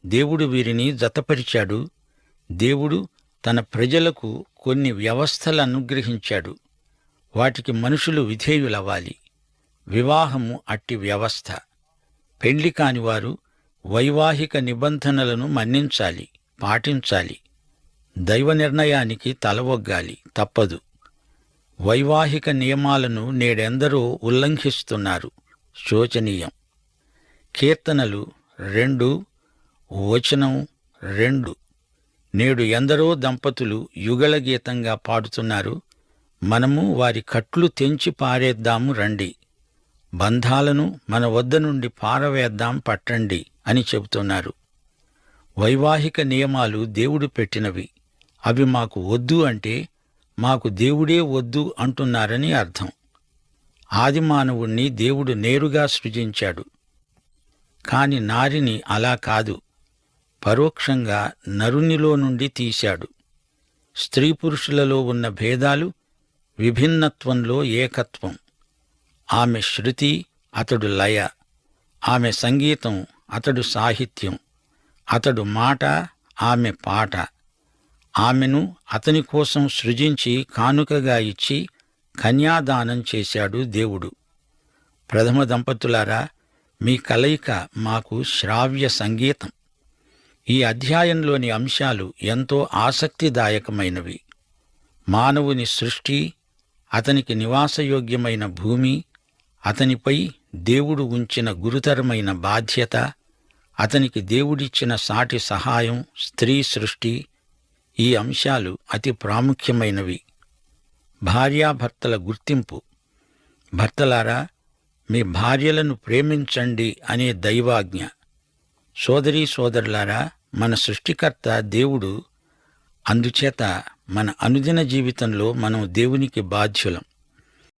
దేవుడు వీరిని జతపరిచాడు. దేవుడు తన ప్రజలకు కొన్ని వ్యవస్థలు అనుగ్రహించాడు. వాటికి మనుషులు విధేయులవ్వాలి. వివాహము అట్టి వ్యవస్థ. పెండ్లి కానివారు వైవాహిక నిబంధనలను మన్నించాలి, పాటించాలి. దైవ నిర్ణయానికి తలవొగ్గాలి, తప్పదు. వైవాహిక నియమాలను నేడెందరో ఉల్లంఘిస్తున్నారు, శోచనీయం. కీర్తనలు 2:2 నేడు ఎందరో దంపతులు యుగళగీతంగా పాడుతున్నారు. మనము వారి కట్లు తెంచి పారేద్దాము రండి, బంధాలను మన వద్ద నుండి పారవేద్దాం పట్టండి అని చెబుతున్నారు. వైవాహిక నియమాలు దేవుడు పెట్టినవి. అవి మాకు వద్దు అంటే మాకు దేవుడే వద్దు అంటున్నారని అర్థం. ఆదిమానవుణ్ణి దేవుడు నేరుగా సృజించాడు. కాని నారిని అలా కాదు, పరోక్షంగా నరునిలో నుండి తీశాడు. స్త్రీ పురుషులలో ఉన్న భేదాలు విభిన్నత్వంలో ఏకత్వం. ఆమె శృతి, అతడు లయ. ఆమె సంగీతం, అతడు సాహిత్యం. అతడు మాట, ఆమె పాట. ఆమెను అతని కోసం సృజించి కానుకగా ఇచ్చి కన్యాదానం చేశాడు దేవుడు. ప్రథమ దంపతులారా, మీ కలయిక మాకు శ్రావ్య సంగీతం. ఈ అధ్యాయంలోని అంశాలు ఎంతో ఆసక్తిదాయకమైనవి. మానవుని సృష్టి, అతనికి నివాసయోగ్యమైన భూమి, అతనిపై దేవుడు ఉంచిన గురుతరమైన బాధ్యత, అతనికి దేవుడిచ్చిన సాటి సహాయం, స్త్రీ సృష్టి, ఈ అంశాలు అతి ప్రాముఖ్యమైనవి. భార్యాభర్తల గుర్తింపు. భర్తలారా, మీ భార్యలను ప్రేమించండి అనే దైవాజ్ఞ. సోదరీ సోదరులారా, మన సృష్టికర్త దేవుడు. అందుచేత మన అనుదిన జీవితంలో మనం దేవునికి బాధ్యులం.